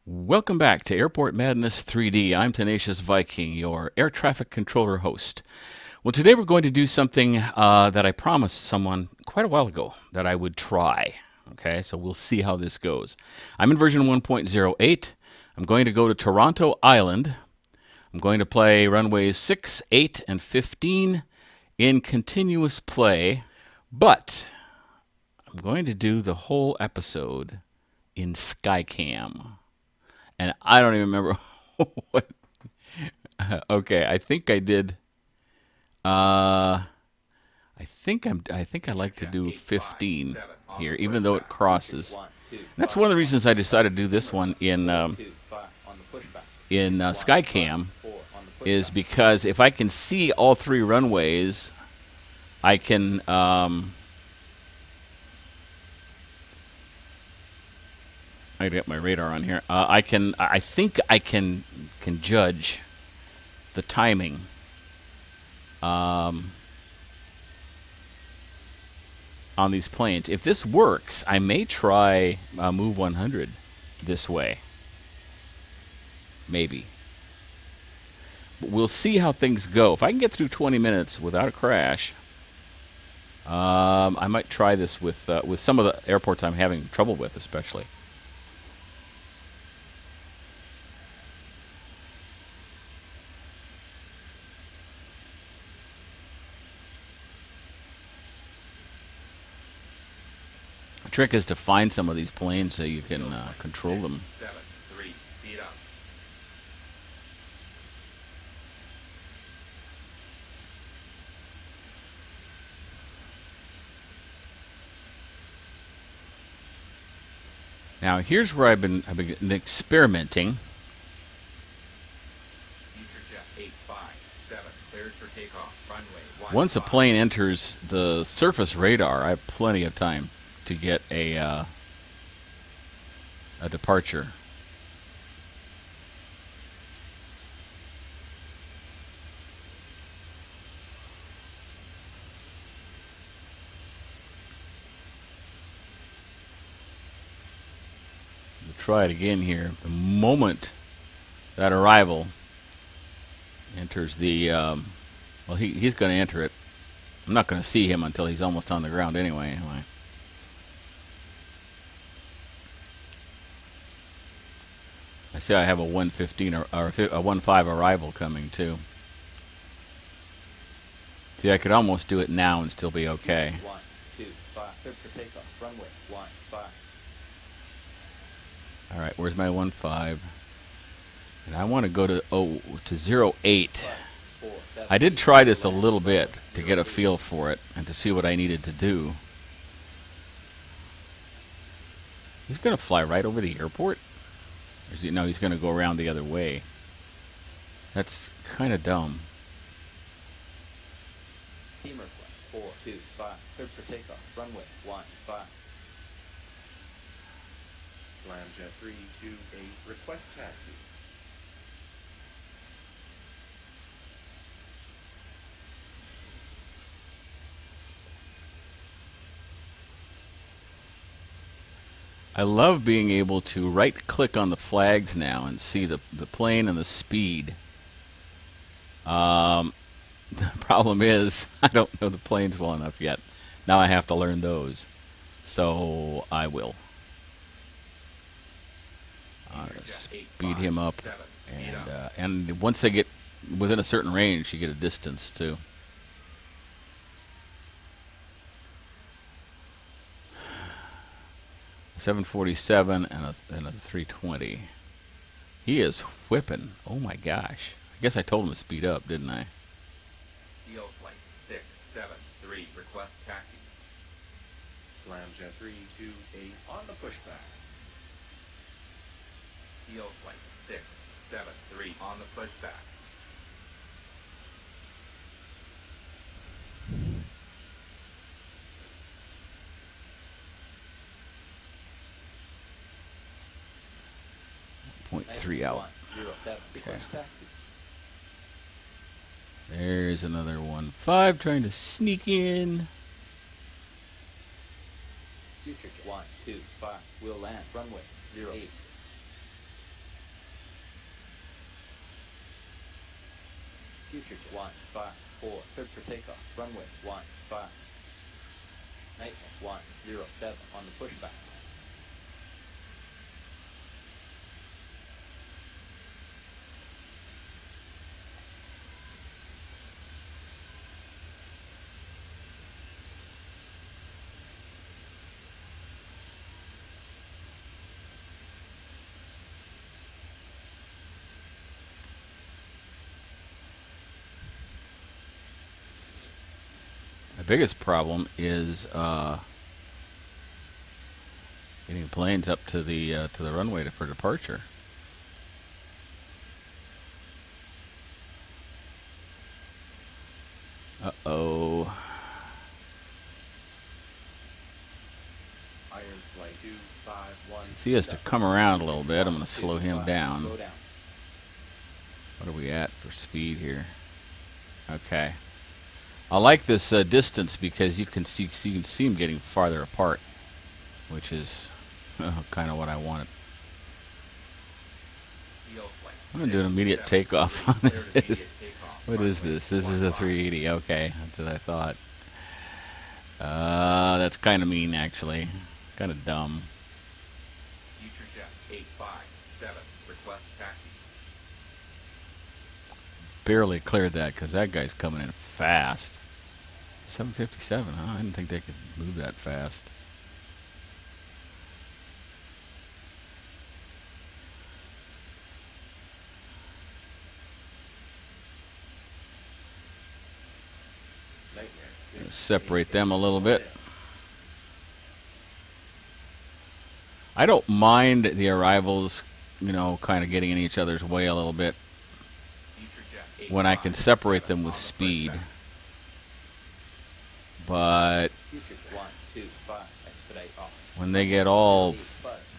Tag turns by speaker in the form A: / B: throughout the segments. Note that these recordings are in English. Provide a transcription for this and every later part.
A: Welcome back to Airport Madness 3D. I'm Tenacious Viking, your air traffic controller host. Well, today we're going to do something that I promised someone quite a while ago that I would try. Okay, so we'll see how this goes. I'm in version 1.08. I'm going to go to Toronto Island. I'm going to play runways 6, 8, and 15 in continuous play, but I'm going to do the whole episode in SKYCAM. And I don't even remember what. Okay, I think I did. I think I like to do 15 here, even though it crosses. And that's one of the reasons I decided to do this one in SKYCAM, is because if I can see all three runways, I can. I got my radar on here. I can. I think I can judge the timing. On these planes. If this works, I may try Move 100 this way. Maybe. But we'll see how things go. If I can get through 20 minutes without a crash, I might try this with some of the airports I'm having trouble with, especially. The trick is to find some of these planes so you can control them. Now here's where I've been experimenting. Once a plane enters the surface radar, I have plenty of time to get a departure. We'll try it again here. The moment that arrival enters the, well, he's going to enter it. I'm not going to see him until he's almost on the ground anyway. I see I have a 115 or a 15 arrival coming too. See, I could almost do it now and still be okay.
B: 1, 2, 5, cleared for takeoff. Runway 1, 5.
A: All right, where's my 15? And I want to go to 08. I did try this a little bit to get a feel for it and to see what I needed to do. He's going to fly right over the airport? Or is he, no, he's going to go around the other way. That's kind of dumb.
B: Steamer flight 4, 2, 5, cleared for takeoff. Runway 1, 5.
C: Slamjet 328, request taxi.
A: I love being able to right-click on the flags now and see the plane and the speed. The problem is I don't know the planes well enough yet. Now I have to learn those. So I will. Speed him up, and once they get within a certain range, you get a distance too. A 747 and a 320. He is whipping. Oh my gosh! I guess I told him to speed up, didn't I?
D: Steel flight 673, request taxi.
C: Slamjet 328 on the pushback.
D: Steel flight 673 on the pushback.
A: .3 out.
B: 107, request taxi.
A: There's another 15 trying to sneak in.
B: Future 1, 2, 5, will land. Runway 08. Future jet 1, 5, 4, cleared for takeoff. Runway 1, 5. Nightmare 1, 0, 7 on the pushback.
A: The biggest problem is getting planes up to the runway for departure. Uh-oh.
C: Iron flight 251.
A: Since he has to come around a little bit, I'm going to slow him down.
B: Slow down.
A: What are we at for speed here? Okay. I like this distance because you can see him getting farther apart, which is kind of what I wanted. I'm going to do an immediate takeoff on this. What is this? This is a 380. Okay, that's what I thought. That's kind of mean, actually. Kind of dumb.
D: Future jet 857, request taxi.
A: Barely cleared that because that guy's coming in fast. 757, huh? I didn't think they could move that fast. Separate them a little bit. I don't mind the arrivals, you know, kind of getting in each other's way a little bit when I can separate them with speed. But when they get all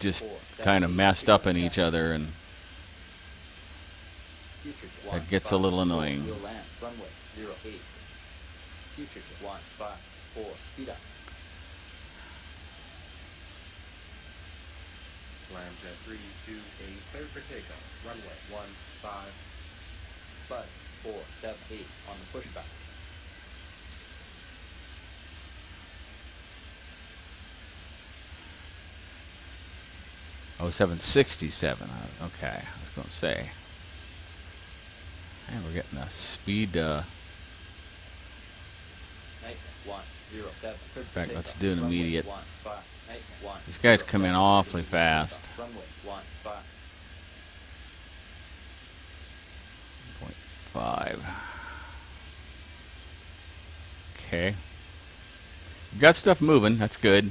A: just kind of messed up in each other, and that gets a little annoying.
B: We'll land runway 08. Future jet 1, 5, 4, speed up.
C: Slamjet 328, cleared for takeoff. Runway 15.
B: Buzz 478 on the pushback.
A: Oh, 767. Okay, I was going to say. And we're getting a speed. In fact, let's do an immediate. These guys come in awfully fast. 0.5. Okay. We've got stuff moving. That's good.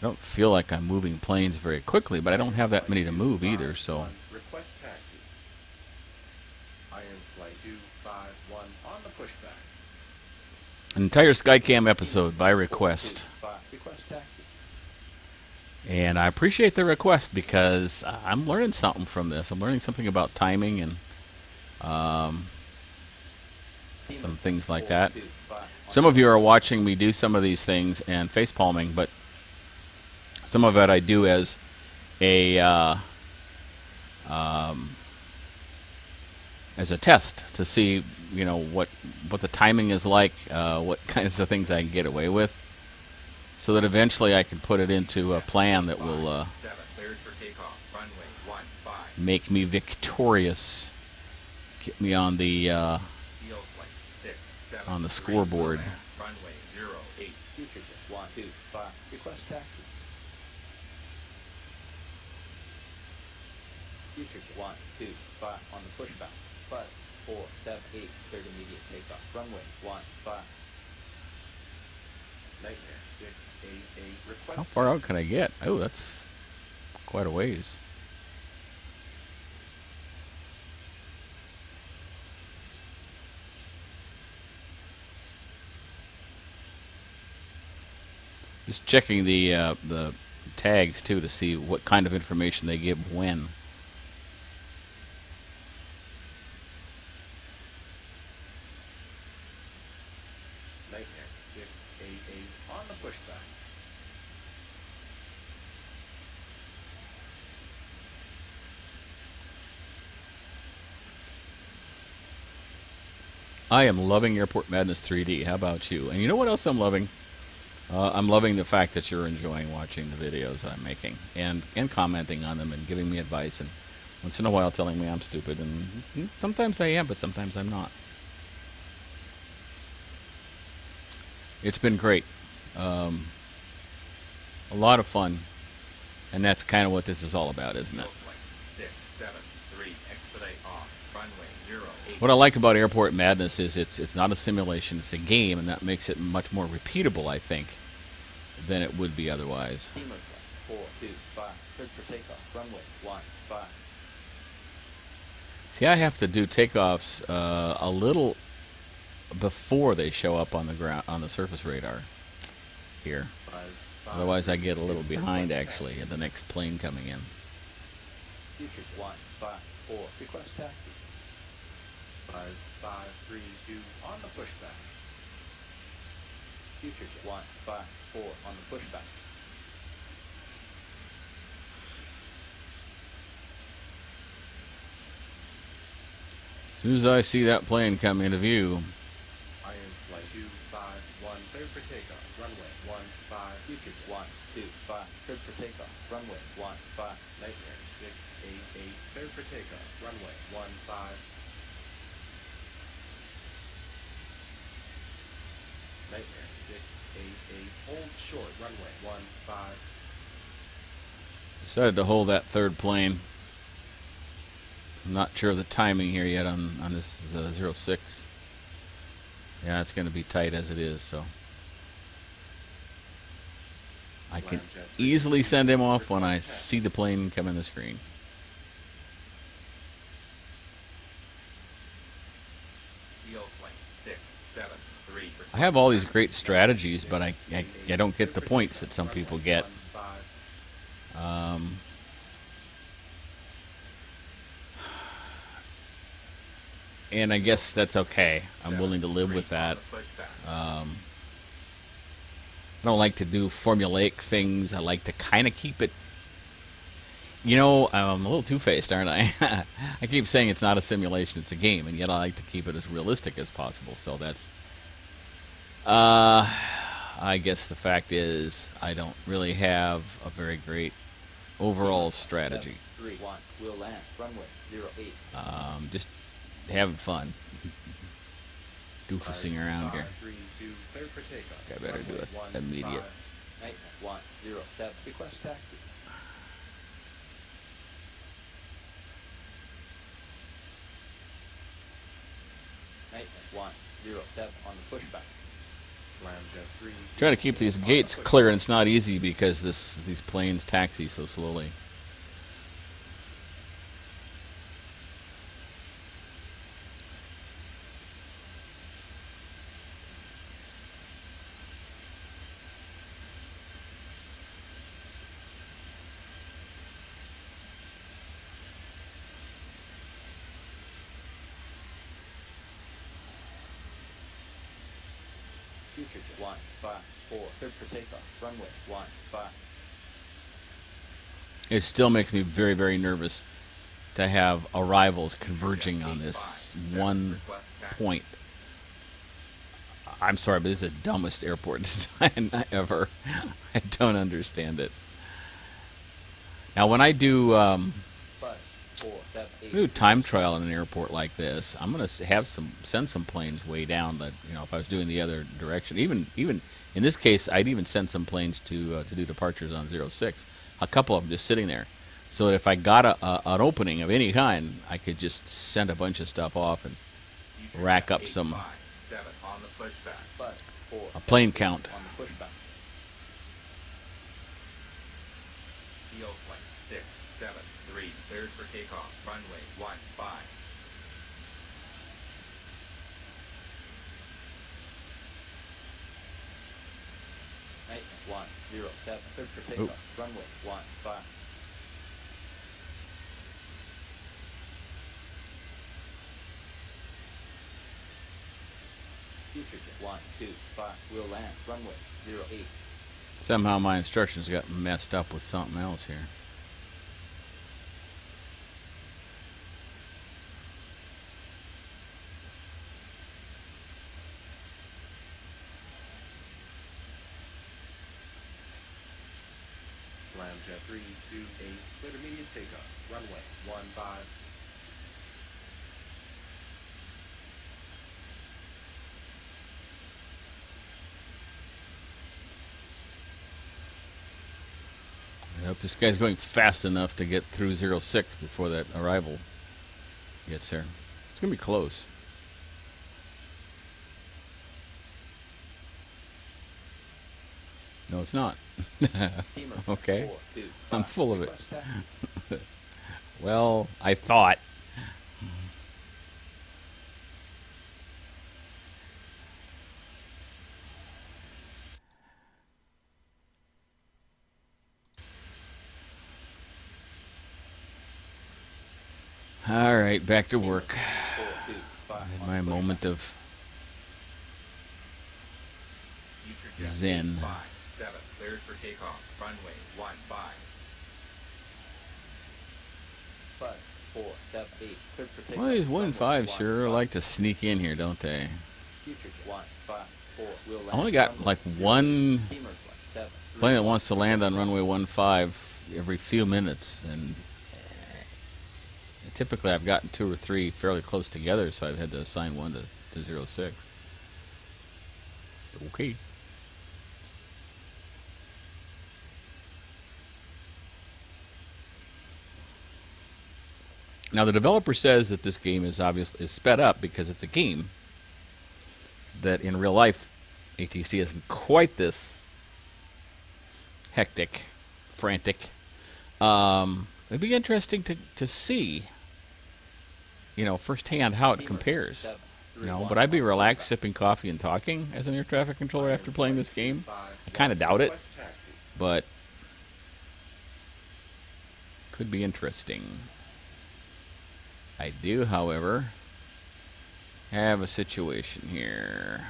A: I don't feel like I'm moving planes very quickly, but I don't have that many to move either, so.
C: Request taxi. Iron flight 251 on the pushback.
A: An entire SkyCam episode by request.
B: Request taxi.
A: And I appreciate the request because I'm learning something from this. I'm learning something about timing and some things like that. Some of you are watching me do some of these things and face palming, but some of it I do as a test to see, you know, what the timing is like, what kinds of things I can get away with, so that eventually I can put it into a plan that will make me victorious, get me on the scoreboard.
B: Future jet 1, 2, 5. Request taxi. Future jet 1, 2, 5 on the pushback. Buzz 478, cleared immediate takeoff. Runway 15.
C: Nightmare 688, request.
A: How far out can I get? Oh, that's quite a ways. Just checking the tags too to see what kind of information they give when.
C: Nightmare 688 on the pushback.
A: I am loving Airport Madness 3D. How about you? And you know what else I'm loving? I'm loving the fact that you're enjoying watching the videos that I'm making and commenting on them and giving me advice and once in a while telling me I'm stupid. And sometimes I am, but sometimes I'm not. It's been great. A lot of fun. And that's kind of what this is all about, isn't it?
D: 673, expedite off, runway 08.
A: What I like about Airport Madness is it's not a simulation, it's a game, and that makes it much more repeatable, I think, than it would be otherwise.
B: Steamer flight 425, cleared for takeoff, runway 15.
A: See, I have to do takeoffs a little before they show up on the ground on the surface radar here. Otherwise, I get a little behind actually in the next plane coming in.
B: Futures 154, request taxi.
C: 5532 on the pushback.
B: Futures 154 on the pushback.
A: As soon as I see that plane come into view,
C: Iron flight 251, cleared for takeoff, runway 15.
B: Futures 125, cleared for takeoff, runway 15.
C: Nightmare 688, cleared for takeoff, runway 15. Nightmare 688, hold short, runway 15.
A: decided to hold that third plane. I'm not sure of the timing here yet on this 06. Yeah, it's going to be tight as it is, so I can easily send him off when I see the plane come in the screen.
D: Steel flight 673.
A: I have all these great strategies, but I don't get the points that some people get. And I guess that's okay. I'm willing to live with that. I don't like to do formulaic things. I like to kind of keep it. You know, I'm a little two-faced, aren't I? I keep saying it's not a simulation, it's a game, and yet I like to keep it as realistic as possible. So that's. I guess the fact is I don't really have a very great overall strategy.
B: 731, we'll land, runway 08.
A: Just having fun. Doofusing around here.
C: 532, cleared for takeoff,
A: I better do it
C: runway
A: immediate.
C: 15.
B: Nightmare 107, request taxi. Nightmare 107 on the pushback.
C: Lambda 3.
A: Trying to keep these gates clear, and it's not easy because these planes taxi so slowly.
B: Futures 154, cleared for takeoff, runway 15.
A: It still makes me very, very nervous to have arrivals converging on this one point. I'm sorry, but this is the dumbest airport design ever. I don't understand it. Now, when I do
B: Buzz 478.
A: do time trial in an airport like this, I'm gonna send some planes way down. That if I was doing the other direction, even in this case, I'd even send some planes to do departures on 06. A couple of them just sitting there, so that if I got an opening of any kind, I could just send a bunch of stuff off and rack up some
D: 7 on the pushback.
B: Buzz 478
A: a plane count.
B: on the pushback.
D: Steel flight 673, cleared for takeoff, runway 15.
B: Nightmare 107, cleared for takeoff, runway 15. Futures at 125, we'll land, runway 08.
A: Somehow my instructions got messed up with something else here.
C: Slamjet 328, cleared immediate takeoff. Runway 15.
A: I hope this guy's going fast enough to get through 06 before that arrival gets there. It's going to be close. No, it's not.
B: Steamer
A: Okay.
B: 425.
A: I'm full of it.
B: Request taxi.
A: Well, I thought. All right, back to work.
B: 425
A: I had
B: on
A: my
B: the pushback.
A: moment of
D: Future jet
A: zen.
D: 857, cleared for takeoff. Runway 15.
B: Buzz 478, cleared for takeoff.
A: Well, these
B: Runway
A: 1.5 sure
B: 15.
A: like to sneak in here, don't they?
B: Future jet 154 will land.
A: I only got
B: runway
A: like
B: 08.
A: one
B: Steamer flight 731.
A: plane that wants to land on runway 15 every few minutes, and typically I've gotten 2 or 3 fairly close together, so I've had to assign one to 06. Okay. Now the developer says that this game is obviously sped up because it's a game that in real life ATC isn't quite this hectic, frantic. It'd be interesting to see, firsthand how it
B: Steamer
A: compares.
B: flight
A: But
B: 731
A: I'd be
B: on the
A: relaxed,
B: pushback.
A: sipping coffee and talking as an air traffic controller after playing this game. I kind of doubt it,
C: Request taxi.
A: but could be interesting. I do, however, have a situation here.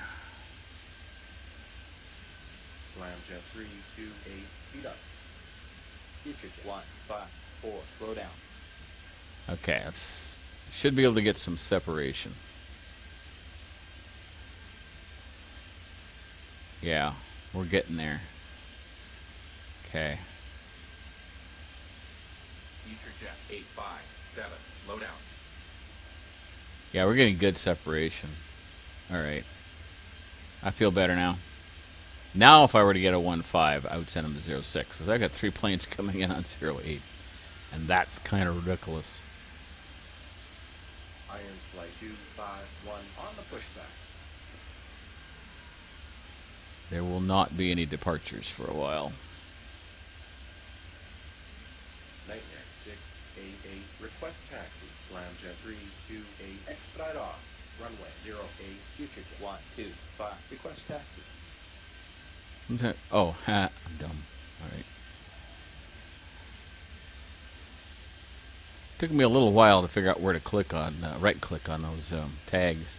C: Slamjet 328, speed up.
B: Future jet 154, slow down.
A: Okay, should be able to get some separation. Yeah, we're getting there. Okay.
D: Future jet 857, slow down.
A: Yeah, we're getting good separation. All right. I feel better now. Now, if I were to get a 1.5, I would send them to 06, because I've got 3 planes coming in on 08, and that's kind of ridiculous.
C: Iron flight 251 on the pushback.
A: There will not be any departures for a while.
C: Nightmare 688, request taxi. Slamjet 328, expedite off. Runway 08.
B: Future jet 125, request taxi.
A: Oh, I'm dumb. All right. Took me a little while to figure out where to click on, right click on those tags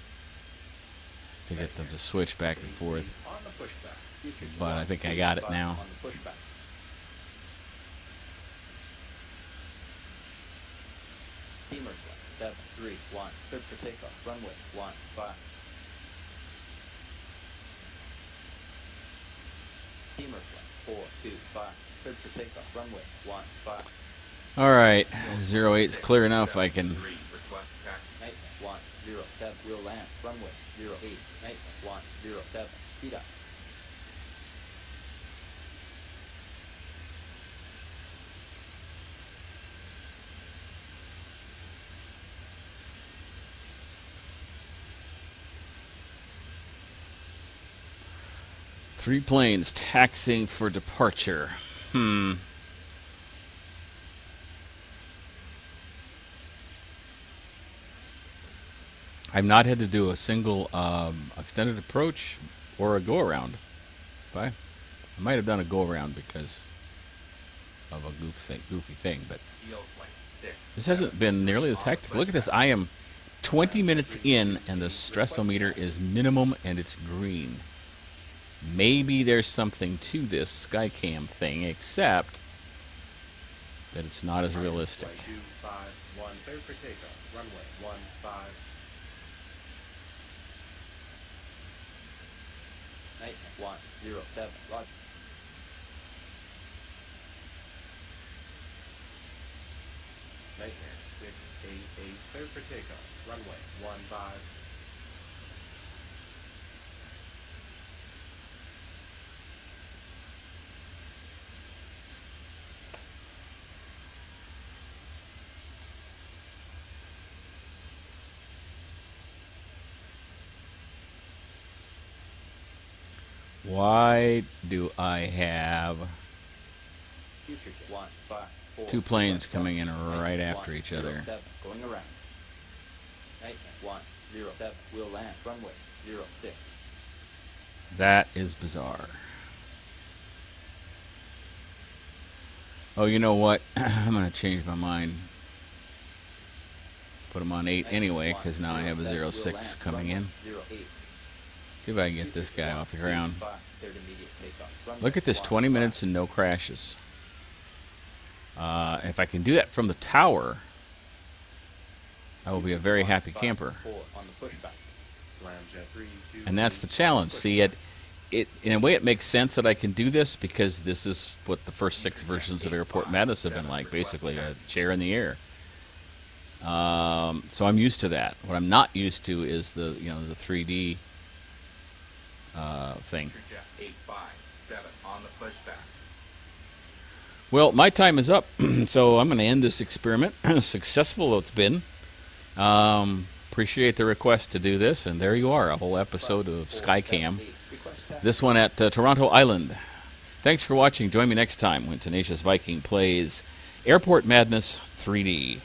A: to get them to switch back and forth.
C: On the pushback.
B: Future jet
A: But I think I got it
B: 125
A: now.
B: on the pushback. Steamer flight 731, cleared for takeoff. Runway 15. Steamer flight 425, cleared for takeoff. Runway 15.
A: All right, 08's clear enough. I can.
D: 3, request taxi.
B: Nightmare 107 will land. Runway 08. Nightmare 107, speed up.
A: Three planes taxiing for departure. I've not had to do a single extended approach or a go around. I might have done a go around because of a goofy thing, but
D: Steel flight 6.
A: this hasn't been nearly as hectic. Look at this. I am 20 minutes in, and the stressometer is minimum, and it's green. Maybe there's something to this SKYCAM thing, except that it's not as realistic.
C: Flight 251, cleared for takeoff. Runway 15.
B: Nightmare 107, roger.
C: Nightmare. Vic AA, clear for takeoff. Runway 15.
A: Why do I have
B: Future jet 154.
A: two planes
B: Request
A: coming in
B: taxi.
A: right
B: Nightmare
A: after each other?
B: 107, going around. Nightmare 107 will land runway 06.
A: That is bizarre. Oh, you know what? I'm going to change my mind. Put them on 8 anyway, because now I have a 06 coming in.
B: 08.
A: See if I can get this guy off the ground.
B: 5, cleared immediate takeoff. Runway
A: Look at this, 20
B: 15.
A: minutes and no crashes. If I can do that from the tower, I will be a very happy camper.
B: 4 on the pushback.
C: Scramjet 3, 2,
A: And that's the challenge. See, it in a way it makes sense that I can do this because this is what the first 6 versions of Airport Madness have been like, basically a chair in the air. So I'm used to that. What I'm not used to is the 3D thing.
D: Future jet 857 on the pushback.
A: Well, my time is up, so I'm going to end this experiment. Successful though it's been. Appreciate the request to do this, and there you are, a whole episode of SKYCAM. This one at Toronto Island. Thanks for watching. Join me next time when Tenacious Viking plays Airport Madness 3D.